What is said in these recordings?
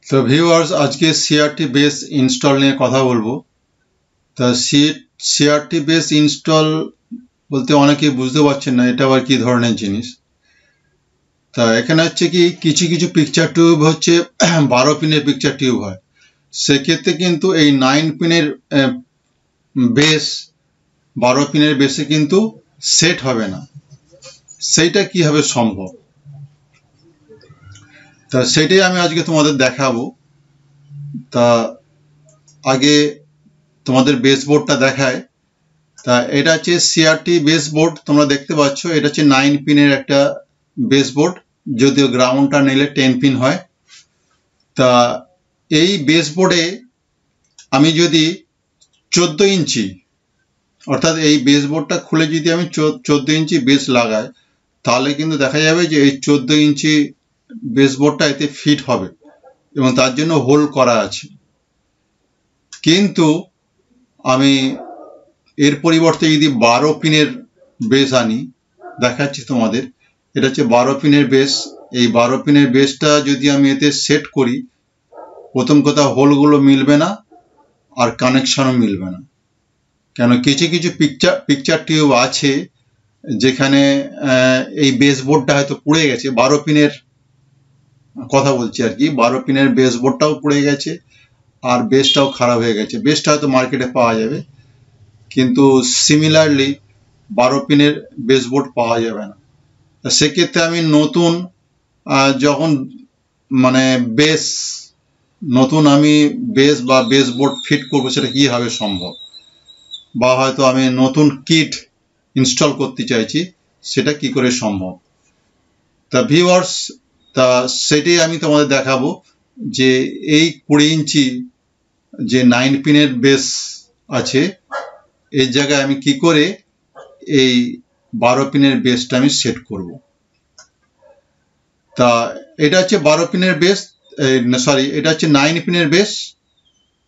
তো ভিউয়ার্স, আজকে CRT base install নিয়ে কথা বলবো। তা সিআরটি বেস ইনস্টল বলতে অনেকেই বুঝতে পারছেন না এটা আবার কি ধরনের জিনিস। তা এখানে হচ্ছে কি কিছু কিছু পিকচার টিউব হচ্ছে 12 পিনের পিকচার টিউব হয়, সেক্ষেত্রে কিন্তু এই 9 পিনের বেস 12 পিনের বেসে কিন্তু সেট হবে না। সেইটা কিভাবে সম্ভব, তা সেটাই আমি আজকে তোমাদের দেখাবো। তা আগে তোমাদের বেসবোর্ডটা দেখায়। তা এটা হচ্ছে সিআরটি বেসবোর্ড, তোমরা দেখতে পাচ্ছ এটা হচ্ছে 9 পিনের একটা বেসবোর্ড, যদিও গ্রাউন্ডটা নিলে 10 পিন হয়। তা এই বেসবোর্ডে আমি যদি 14 ইঞ্চি অর্থাৎ এই বেসবোর্ডটা খুলে যদি আমি 14 ইঞ্চি বেস লাগাই, তাহলে কিন্তু দেখা যাবে যে এই 14 ইঞ্চি বেসবোর্ডটা এতে ফিট হবে এবং তার জন্য হোল করা আছে। কিন্তু আমি এর পরিবর্তে যদি 12 পিনের বেস আনি, দেখাচ্ছি তোমাদের, এটা হচ্ছে 12 পিনের বেস। এই 12 পিনের বেসটা যদি আমি এতে সেট করি, প্রথম কথা হোলগুলো মিলবে না আর কানেকশনও মিলবে না। কেন কিছু কিছু পিকচার টিউব আছে যেখানে এই বেসবোর্ডটা হয়তো পুড়ে গেছে, 12 পিনের কথা বলছি আর কি, 12 পিনের বেসবোর্ডটাও পুড়ে গেছে আর বেসটাও খারাপ হয়ে গেছে। বেসটা হয়তো মার্কেটে পাওয়া যাবে, কিন্তু সিমিলারলি 12 পিনের বেসবোর্ড পাওয়া যাবে না। সেক্ষেত্রে আমি নতুন যখন মানে নতুন আমি বেস বা বেসবোর্ড ফিট করবো, সেটা কিভাবে সম্ভব, বা হয়তো আমি নতুন কিট ইনস্টল করতে চাইছি, সেটা কি করে সম্ভব। তা ভিউয়ার্স, তা সেটাই আমি তোমাদের দেখাবো যে এই 20 ইঞ্চি যে 9 পিনের বেস আছে, এই জায়গায় আমি কি করে এই 12 পিনের বেসটা আমি সেট করব। তা এটা হচ্ছে 12 পিনের বেস, এটা হচ্ছে 9 পিনের বেস,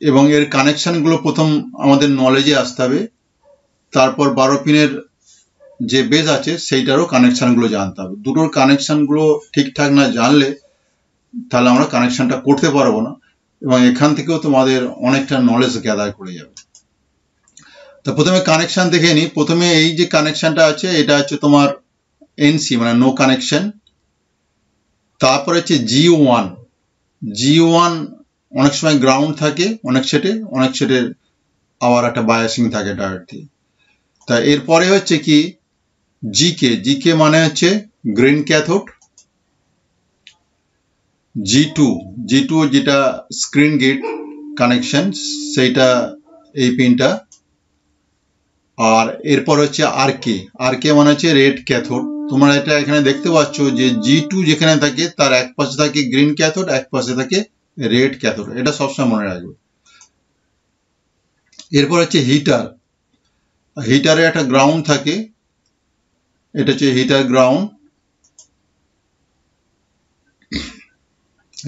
এবং এর কানেকশনগুলো প্রথম আমাদের নলেজে আসতে হবে। তারপর 12 পিনের যে বেস আছে সেইটারও কানেকশনগুলো জানতে হবে। দুটোর কানেকশনগুলো ঠিকঠাক না জানলে তাহলে আমরা কানেকশনটা করতে পারবো না, এবং এখান থেকেও তোমাদের অনেকটা নলেজ গ্যাদার করে যাবে। তো প্রথমে কানেকশন দেখে নিই। প্রথমে এই যে কানেকশনটা আছে এটা হচ্ছে তোমার এনসি মানে নো কানেকশন। তারপর হচ্ছে G1 অনেক সময় গ্রাউন্ড থাকে অনেক সেটের আবার একটা বায়াসিং থাকে ডাইরেক্টলি। তা এরপরে হচ্ছে কি জিকে মানে হচ্ছে গ্রিন ক্যাথোড। G2 যেটা স্ক্রিন গেট কানেকশন, সেইটা এই পিনটা। আর এরপর হচ্ছে আরকে মানে হচ্ছে রেড ক্যাথোড। তোমরা এটা এখানে দেখতে পাচ্ছ যে G2 যেখানে থাকে তার এক পাশে থাকে গ্রিন ক্যাথোড, এক পাশে থাকে রেড ক্যাথোড, এটা সবসময় মনে রাখবে। এরপর হচ্ছে হিটারে একটা গ্রাউন্ড থাকে, এটা হচ্ছে হিটার গ্রাউন্ড।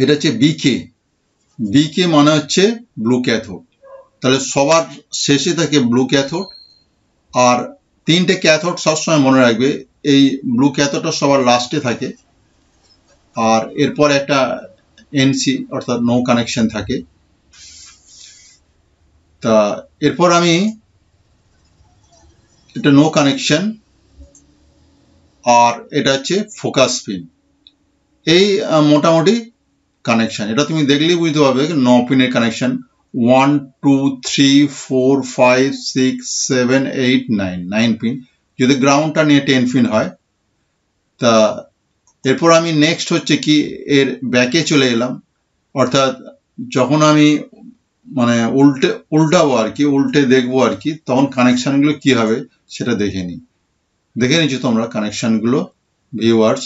এটা হচ্ছে বিকে মানে হচ্ছে ব্লু ক্যাথোড। তাহলে সবার শেষে থাকে ব্লু ক্যাথোড, আর 3টে ক্যাথোড সবসময় মনে রাখবে। এই ব্লু ক্যাথোডটা সবার লাস্টে থাকে, আর এরপর একটা এনসি অর্থাৎ নো কানেকশন থাকে। তা এরপর আমি এটা নো কানেকশন, আর এটা হচ্ছে ফোকাস পিন। এই মোটামুটি কানেকশন, এটা তুমি দেখলেই বুঝতে পারবে 9 পিনের কানেকশন। 1 2 3 4 5 6 7 8 9 পিন, যদি গ্রাউন্ডটা নিয়ে 10 পিন হয়। তা এরপর আমি নেক্সট হচ্ছে কি এর ব্যাকে চলে এলাম, অর্থাৎ যখন আমি মানে উল্টাবো আর কি, উল্টে দেখবো আর কি, তখন কানেকশনগুলো কি হবে সেটা দেখে নিচ্ছি তোমরা কানেকশনগুলো। ভিউয়ার্স,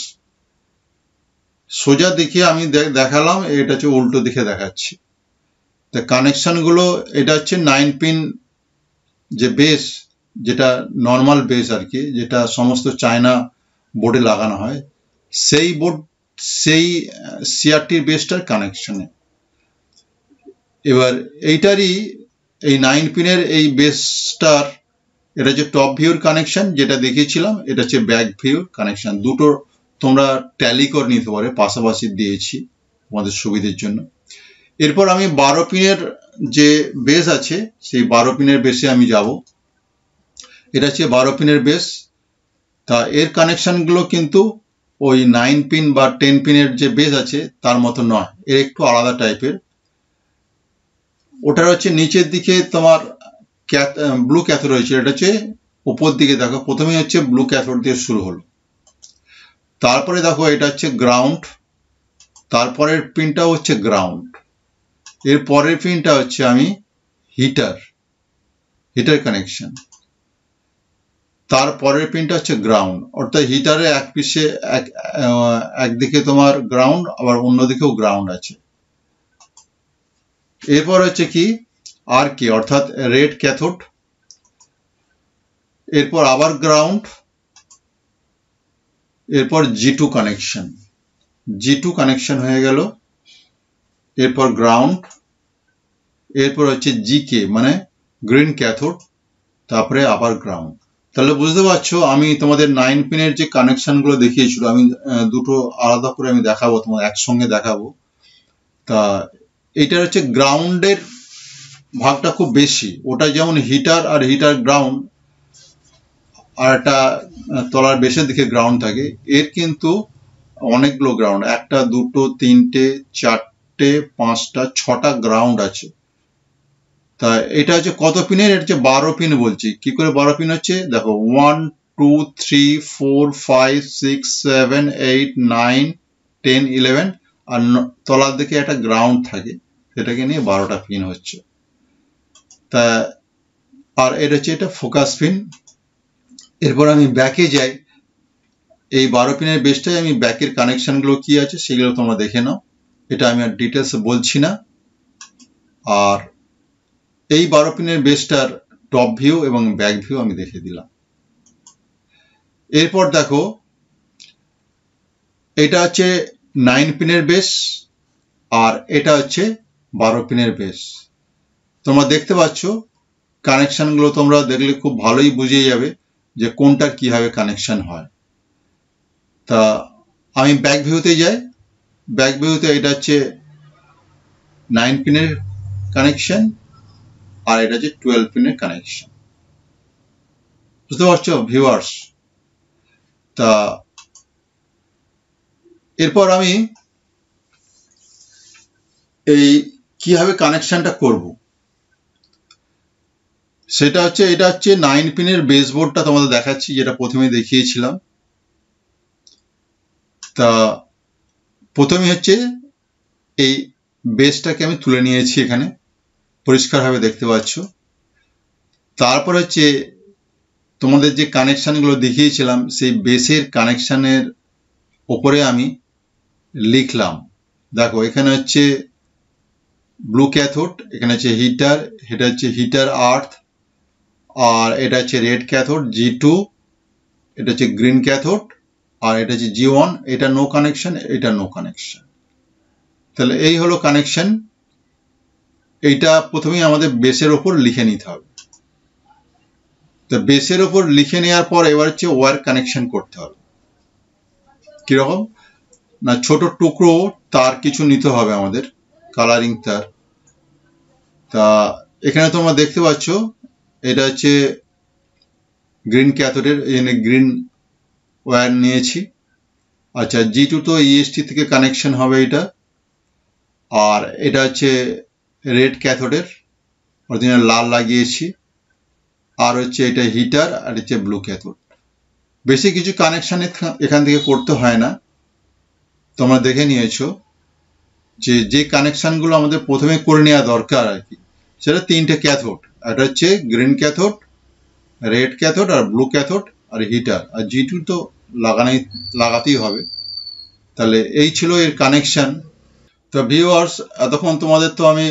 সোজা দিকে আমি দেখালাম, এটা হচ্ছে উল্টো দিকে দেখাচ্ছি। তা কানেকশনগুলো এটা হচ্ছে 9 পিন যে বেস, যেটা নর্মাল বেস আর কি, যেটা সমস্ত চায়না বোর্ডে লাগানো হয়, সেই সিআরটির বেসটার কানেকশনে। এবার এইটারই এই 9 পিনের এই বেসটার, এটা হচ্ছে টপ ভিউর কানেকশন যেটা দেখিয়েছিলাম, এটা হচ্ছে ব্যাক ভিউর কানেকশন। দুটো তোমরা ট্যালি করে নিতে পারো, পাশাপাশি দিয়েছি তোমাদের সুবিধের জন্য। এরপর আমি 12 পিনের যে বেস আছে সেই 12 পিনের বেসে আমি যাব। এটা হচ্ছে 12 পিনের বেস। তা এর কানেকশনগুলো কিন্তু ওই 9 পিন বা 10 পিনের যে বেস আছে তার মতো নয়, এর একটু আলাদা টাইপের। ওটার হচ্ছে নিচের দিকে তোমার ব্লু ক্যাথোড রয়েছে, এটা হচ্ছে উপর দিকে দেখো, প্রথমে হচ্ছে ব্লু ক্যাথোড দিয়ে শুরু হলো, তারপরে দেখো এটা হচ্ছে গ্রাউন্ড, তারপরের পিনটা হচ্ছে গ্রাউন্ড, এর পরের পিনটা হচ্ছে আমি হিটার কানেকশন, তারপরের পিনটা হচ্ছে গ্রাউন্ড। অর্থাৎ হিটারে এক পিসে একদিকে তোমার গ্রাউন্ড, আবার অন্যদিকেও গ্রাউন্ড আছে। এরপর হচ্ছে কি আর কি, অর্থাৎ রেড ক্যাথোড, এরপর আবার গ্রাউন্ড, এরপর G2 কানেকশন হয়ে গেল, এরপর গ্রাউন্ড, এরপর হচ্ছে GK মানে গ্রিন ক্যাথোড, তারপরে আবার গ্রাউন্ড। তাহলে বুঝতে পারছো আমি তোমাদের 9 পিনের যে কানেকশন গুলো দেখিয়েছিল, আমি দুটো আলাদা করে আমি দেখাবো, তোমার একসঙ্গে দেখাবো। তা এটা হচ্ছে গ্রাউন্ডের ভাগটা খুব বেশি, ওটা যেমন হিটার আর হিটার গ্রাউন্ড, আর একটা তলার বেসের দিকে গ্রাউন্ড থাকে, এর কিন্তু অনেকগুলো গ্রাউন্ড, একটা দুটো তিনটে চারটে পাঁচটা ছটা গ্রাউন্ড আছে। তা এটা হচ্ছে কত পিনের, এটা হচ্ছে 12 পিন বলছি। কি করে 12 পিন হচ্ছে দেখো, 1 2 3 4 5 6 7 8 9 10 11, আর তলার দিকে একটা গ্রাউন্ড থাকে, সেটাকে নিয়ে 12টা পিন হচ্ছে। তা আর এটা হচ্ছে এটা ফোকাস পিন। এরপর আমি ব্যাকে যাই, এই 12 পিনের বেসটাই আমি ব্যাকের কানেকশনগুলো কি আছে সেগুলো তোমরা দেখে নাও, এটা আমি আর ডিটেলস বলছি না। আর এই 12 পিনের বেসটার টপ ভিউ এবং ব্যাক ভিউ আমি দেখে দিলাম। এরপর দেখো এটা হচ্ছে 9 পিনের বেস, আর এটা হচ্ছে 12 পিনের বেস। তোমরা দেখতে পাচ্ছ কানেকশনগুলো, তোমরা দেখলে খুব ভালোই বুঝে যাবে যে কোনটার কিভাবে কানেকশন হয়। তা আমি ব্যাক ভিউতে যাই, ব্যাক ভিউতে এটা হচ্ছে 9 পিনের কানেকশন, আর এটা হচ্ছে 12 পিনের কানেকশন। বুঝতে পারছো ভিউয়ার্স? তা এরপর আমি এই কিভাবে কানেকশনটা করব সেটা হচ্ছে, এটা হচ্ছে 9 পিনের বেসবোর্ডটা তোমাদের দেখাচ্ছি, যেটা প্রথমে দেখিয়েছিলাম। তা প্রথমে হচ্ছে এই বেসটাকে আমি তুলে নিয়েছি, এখানে পরিষ্কারভাবে দেখতে পাচ্ছ। তারপর হচ্ছে তোমাদের যে কানেকশনগুলো দেখিয়েছিলাম সেই বেসের কানেকশনের ওপরে আমি লিখলাম। দেখো এখানে হচ্ছে ব্লু ক্যাথোড, এখানে হচ্ছে হিটার, এটা হচ্ছে হিটার আর্থ, আর এটা হচ্ছে রেড ক্যাথোড G2, এটা হচ্ছে গ্রিন ক্যাথোড, আর এটা হচ্ছে G1, এটা নো কানেকশন, এটা নো কানেকশন। তাহলে এই হলো কানেকশন। এইটা প্রথমেই আমাদের বেসের ওপর লিখে নিতে হবে। তো বেসের ওপর লিখে নেওয়ার পর এবার হচ্ছে ওয়্যার কানেকশন করতে হবে। কিরকম না, ছোট টুকরো তার কিছু নিতে হবে আমাদের, কালারিং তার। তা এখানে তোমরা দেখতে পাচ্ছ এটা হচ্ছে গ্রিন ক্যাথোডের, এখানে গ্রিন ওয়্যার নিয়েছি। আচ্ছা, G2 তো EST থেকে কানেকশন হবে এটা, আর এটা হচ্ছে রেড ক্যাথোডের, অরিজিনাল লাল লাগিয়েছি, আর হচ্ছে এটা হিটার, আর হচ্ছে ব্লু ক্যাথোড। বেশি কিছু কানেকশন এখান থেকে করতে হয় না, তোমরা দেখে নিয়েছো যে যে কানেকশনগুলো আমাদের প্রথমে করে নেওয়া দরকার আর কি, সেটা তিনটে ক্যাথোড, এটা হচ্ছে গ্রিন ক্যাথোড, রেড ক্যাথোড, আর ব্লু ক্যাথোড, আর হিটার, আর G2 তো লাগাতেই হবে। তাহলে এই ছিল এর কানেকশন। তো ভিউয়ার্স, এতক্ষণ তোমাদের তো আমি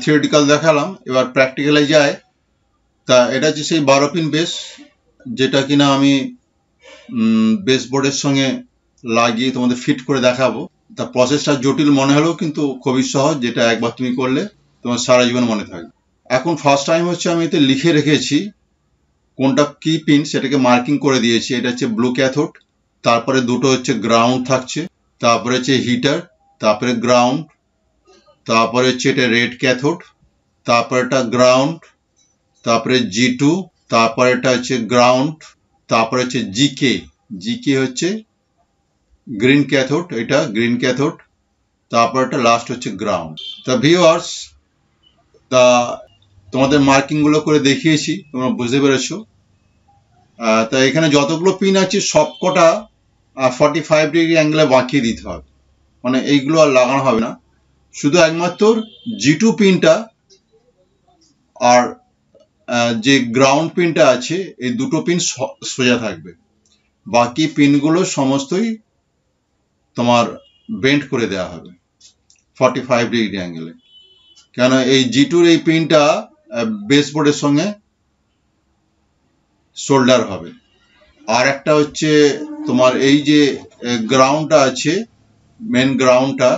থিওরিটিক্যাল দেখালাম, এবার প্র্যাকটিক্যালে যাই। তা এটা হচ্ছে সেই 12 পিন বেস, যেটা কিনা আমি বেসবোর্ডের সঙ্গে লাগিয়ে তোমাদের ফিট করে দেখাবো। তা প্রসেসটা জটিল মনে হলেও কিন্তু খুবই সহজ, যেটা একবার তুমি করলে তোমার সারা জীবন মনে থাকবে। এখন ফার্স্ট টাইম হচ্ছে আমি এতে লিখে রেখেছি কোনটা কি পিন, সেটাকে মার্কিং করে দিয়েছি। এটা হচ্ছে ব্লু ক্যাথোড, তারপরে দুটো হচ্ছে গ্রাউন্ড থাকছে, তারপরে হচ্ছে হিটার, তারপরে গ্রাউন্ড, তারপরে হচ্ছে এটা রেড ক্যাথোড, তারপরে এটা গ্রাউন্ড, তারপরে G2, তারপরে এটা হচ্ছে গ্রাউন্ড, তারপরে হচ্ছে জিকে হচ্ছে গ্রিন ক্যাথোড, এটা গ্রিন ক্যাথোড, তারপর এটা লাস্ট হচ্ছে গ্রাউন্ড। তা ভিউয়ার্স, তা তোমাদের মার্কিং গুলো করে দেখিয়েছি, তোমরা বুঝতে পেরেছো। তা এখানে যতগুলো পিন আছে সবকটা 45 ডিগ্রি অ্যাঙ্গেলে বাঁকিয়ে দিতে হবে, মানে এইগুলো আর লাগানো হবে না, শুধু একমাত্র G2 পিনটা আর যে গ্রাউন্ড পিনটা আছে এই দুটো পিন সোজা থাকবে, বাকি পিনগুলো সমস্তই তোমার বেন্ড করে দেওয়া হবে 45 ডিগ্রি অ্যাঙ্গেলে, কেন এই G2-র এই পিনটা বেসবোর্ডের সঙ্গে শোল্ডার হবে। আর একটা হচ্ছে তোমার এই যে গ্রাউন্ডটা আছে, মেন গ্রাউন্ডটা,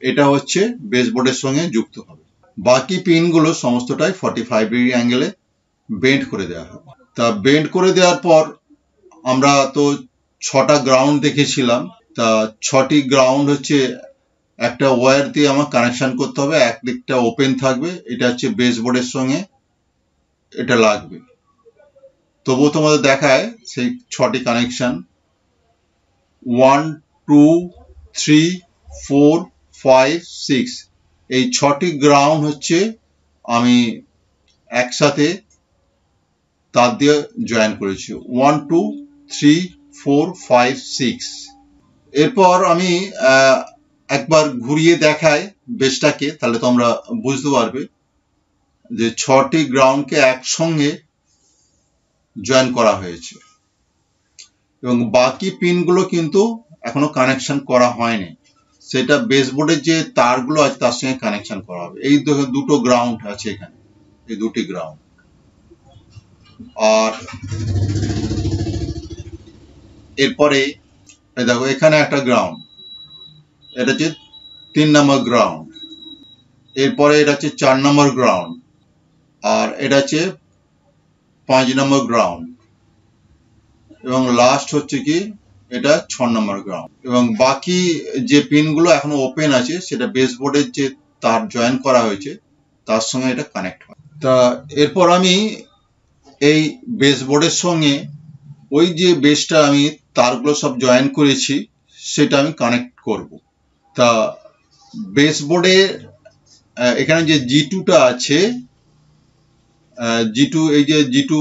এটা হচ্ছে বেসবোর্ডের সঙ্গে যুক্ত হবে, বাকি পিনগুলো সমস্তটাই 45 ডিগ্রি অ্যাঙ্গেলে বেন্ড করে দেওয়া হবে। তা বেন্ড করে দেওয়ার পর আমরা তো 6টা গ্রাউন্ড দেখেছিলাম, তা 6টি গ্রাউন্ড হচ্ছে একটা ওয়্যার দিয়ে আমার কানেকশন করতে হবে, এক দিকটা ওপেন থাকবে, এটা হচ্ছে বেসবোর্ডের সঙ্গে এটা লাগবে। তবুও তোমাদের দেখায় সেই 6টি কানেকশন, 1 2 3 4 5 6, এই 6টি গ্রাউন্ড হচ্ছে আমি একসাথে তার দিয়ে জয়েন করেছি, 1 2 3 4 5 6। এরপর আমি একবার ঘুরিয়ে দেখাই বেসটাকে, তাহলে তোমরা বুঝতে পারবে যে 6টি গ্রাউন্ডকে একসঙ্গে জয়েন করা হয়েছে এবং বাকি পিনগুলো কিন্তু এখনো কানেকশন করা হয়নি, সেটা বেসবোর্ডের যে তারগুলো আছে তার সঙ্গে কানেকশন করা হবে। এই দুটো গ্রাউন্ড আছে এখানে, এই দুটি গ্রাউন্ড। আর এরপরে দেখো এখানে একটা গ্রাউন্ড, এটা হচ্ছে 3 নম্বর গ্রাউন্ড, এরপরে এটা হচ্ছে 4 নম্বর গ্রাউন্ড, আর এটা হচ্ছে 5 নম্বর গ্রাউন্ড, এবং লাস্ট হচ্ছে কি এটা 6 নম্বর গ্রাউন্ড। এবং বাকি যে পিনগুলো এখনো ওপেন আছে সেটা বেসবোর্ডের যে তার জয়েন করা হয়েছে তার সঙ্গে এটা কানেক্ট হয়। তা এরপর আমি এই বেসবোর্ডের সঙ্গে ওই যে বেসটা আমি তারগুলো সব জয়েন করেছি সেটা আমি কানেক্ট করব। তা বেসবোর্ডে এখানে যে G2টা আছে, G2, এই যে G2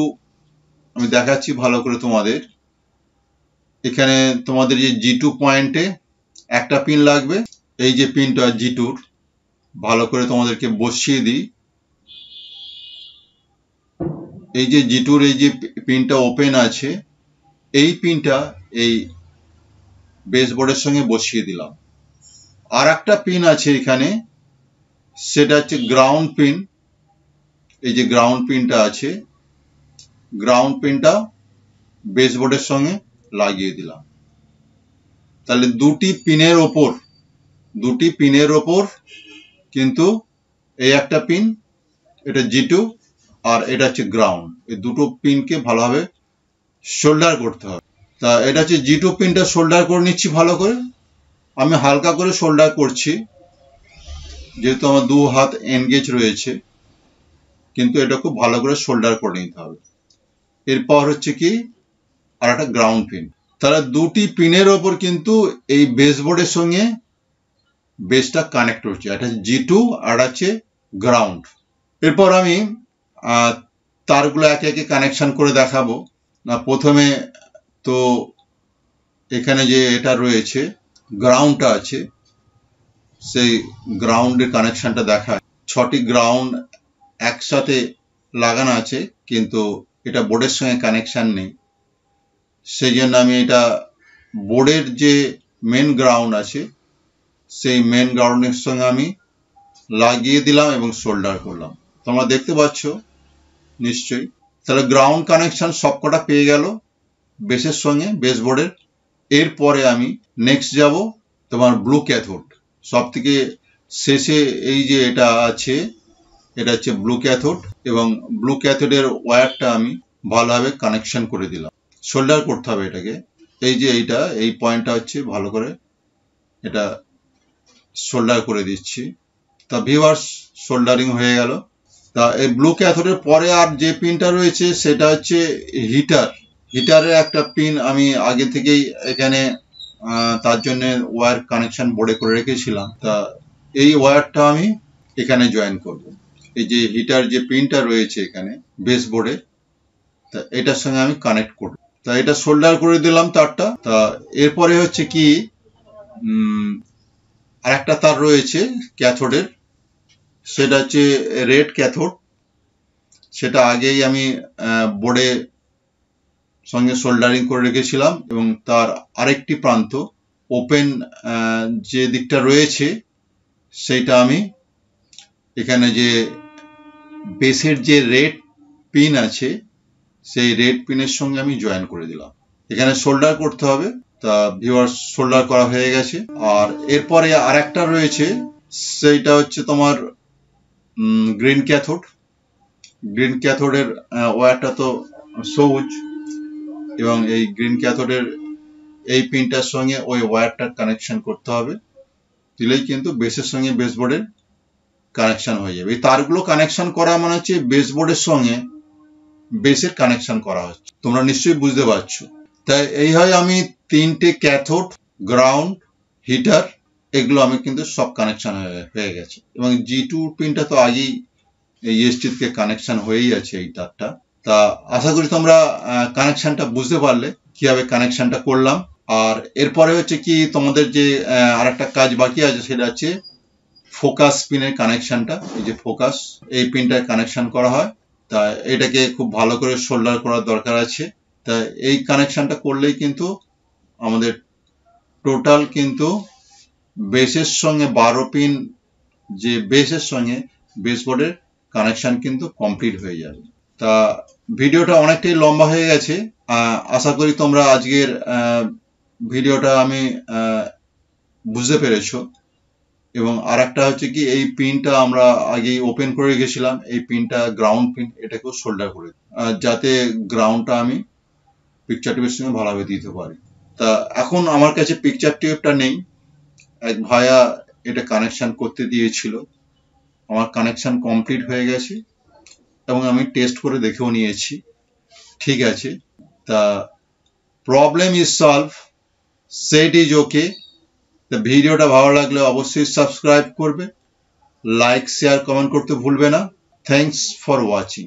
আমি দেখাচ্ছি ভালো করে তোমাদের। এখানে তোমাদের যে G2 পয়েন্টে একটা পিন লাগবে, এই যে পিনটা G2-র, ভালো করে তোমাদেরকে বসিয়ে দিই। এই যে G2-র এই যে পিনটা ওপেন আছে, এই পিনটা এই বেসবোর্ডের সঙ্গে বসিয়ে দিলাম। আর একটা পিন আছে এখানে, সেটা হচ্ছে গ্রাউন্ড পিন। এই যে গ্রাউন্ড পিনটা আছে, গ্রাউন্ড পিনটা বেসবোর্ডের সঙ্গে লাগিয়ে দিলাম। তাহলে দুটি পিনের ওপর কিন্তু এই একটা পিন, এটা G2, আর এটা হচ্ছে গ্রাউন্ড, এই দুটো পিনকে ভালোভাবে শোল্ডার করতে হবে। তা এটা হচ্ছে G2 পিনটা শোল্ডার করে নিচ্ছি ভালো করে, আমি হালকা করে শোল্ডার করছি যেহেতু আমার দু হাত এনগেজ রয়েছে, কিন্তু এটা খুব ভালো করে শোল্ডার করে নিতে হবে। এরপর হচ্ছে কি আর একটা গ্রাউন্ড পিন, তাহলে দুটি পিনের ওপর কিন্তু এই বেসবোর্ডের সঙ্গে বেসটা কানেক্ট হচ্ছে, এটা হচ্ছে G2 আর আছে গ্রাউন্ড। এরপর আমি তারগুলো একে একে কানেকশন করে দেখাবো। না, প্রথমে তো এখানে যে এটা রয়েছে গ্রাউন্ডটা আছে, সেই গ্রাউন্ডের কানেকশনটা দেখায়। 6টি গ্রাউন্ড একসাথে লাগানো আছে কিন্তু এটা বোর্ডের সঙ্গে কানেকশন নেই, সেই জন্য আমি এটা বোর্ডের যে মেন গ্রাউন্ড আছে সেই মেন গ্রাউন্ডের সঙ্গে আমি লাগিয়ে দিলাম এবং শোল্ডার করলাম। তোমরা দেখতে পাচ্ছ নিশ্চয়ই। তাহলে গ্রাউন্ড কানেকশন সবকটা পেয়ে গেল বেসের সঙ্গে, বেসবোর্ডের। এরপরে আমি নেক্সট যাব তোমার ব্লু ক্যাথোড। সব থেকে শেষে এই যে এটা আছে, এটা হচ্ছে ব্লু ক্যাথোড, এবং ব্লু ক্যাথোডের ওয়্যারটা আমি ভালোভাবে কানেকশন করে দিলাম। শোল্ডার করতে হবে এটাকে, এই যে এইটা, এই পয়েন্টটা হচ্ছে ভালো করে এটা শোল্ডার করে দিচ্ছি। তা ভিউয়ার্স সোল্ডারিং হয়ে গেল। তা এই ব্লু ক্যাথোডের পরে আর যে পিনটা রয়েছে সেটা হচ্ছে হিটারের একটা পিন আমি আগে থেকেই এখানে তার জন্য ওয়্যার কানেকশন বোর্ডে করে রেখেছিলাম। তা এই ওয়্যারটা আমি এখানে জয়েন করব। এই যে হিটার যে পিনটা রয়েছে এখানে বেস বোর্ডে, তা এটার সঙ্গে আমি কানেক্ট করব। তা এটা সোল্ডার করে দিলাম তারটা। তা এরপরে হচ্ছে কি আরেকটা তার রয়েছে ক্যাথোডের, সেটা হচ্ছে রেড ক্যাথোড। সেটা আগেই আমি বোর্ডে সঙ্গে সোল্ডারিং করে রেখেছিলাম এবং তার আরেকটি প্রান্ত ওপেন যে দিকটা রয়েছে সেইটা আমি এখানে যে বেসের যে রেড পিন আছে সেই রেড পিনের সঙ্গে আমি জয়েন করে দিলাম। এখানে সোল্ডার করতে হবে। তা ভিউয়ার্স সোল্ডার করা হয়ে গেছে। আর এরপরে আরেকটা রয়েছে, সেইটা হচ্ছে তোমার গ্রিন ক্যাথোড। গ্রিন ক্যাথোডের ওয়্যারটা তো সবুজ এবং এই গ্রিন ক্যাথোডের এই পিনটার সঙ্গে ওই ওয়্যারটার কানেকশন করতে হবে, দিলেই কিন্তু বেসের সঙ্গে বেসবোর্ডের কানেকশন হয়ে যাবে। এই তারগুলো কানেকশন করা মানে হচ্ছে বেসবোর্ডের সঙ্গে বেসের কানেকশন করা হচ্ছে। তোমরা নিশ্চয়ই বুঝতে পারছো। তাই এই হয় আমি তিনটে ক্যাথোড, গ্রাউন্ড, হিটার, এগুলো আমি কিন্তু সব কানেকশন হয়ে গেছে এবং G2 পিনটা তো আগেই EST থেকে কানেকশন হয়েই আছে এই তারটা। তা আশা করি তোমরা কানেকশনটা বুঝতে পারলে কিভাবে কানেকশনটা করলাম। আর এরপরে হচ্ছে কি তোমাদের যে আরেকটা কাজ বাকি আছে, সেটা হচ্ছে ফোকাস পিনের কানেকশনটা। এই যে ফোকাস, এই পিনটা কানেকশন করা হয়। তা এটাকে খুব ভালো করে সোল্ডার করার দরকার আছে। তা এই কানেকশনটা করলেই কিন্তু আমাদের টোটাল কিন্তু বেসের সঙ্গে 12 পিন যে বেসের সঙ্গে বেসবোর্ডের কানেকশন কিন্তু কমপ্লিট হয়ে যাবে। তা ভিডিওটা অনেকটাই লম্বা হয়ে গেছে। আশা করি তোমরা আজকের ভিডিওটা আমি বুঝতে পেরেছো। এবং আরেকটা হচ্ছে কি এই পিনটা আমরা আগেই ওপেন করে রেখেছিলাম, এই পিনটা গ্রাউন্ড পিন, এটাকেও সোল্ডার করে যাতে গ্রাউন্ডটা আমি পিকচার টিউবের সঙ্গে ভালোভাবে দিতে পারি। তা এখন আমার কাছে পিকচার টিউবটা নেই, এক ভাইয়া এটা কানেকশন করতে দিয়েছিল। আমার কানেকশন কমপ্লিট হয়ে গেছে এবং আমি টেস্ট করে দেখেও নিয়েছি, ঠিক আছে। তা problem is solve, set is okay. তা ভিডিওটা ভালো লাগলে অবশ্যই সাবস্ক্রাইব করবে, লাইক শেয়ার কমেন্ট করতে ভুলবে না। Thanks for watching.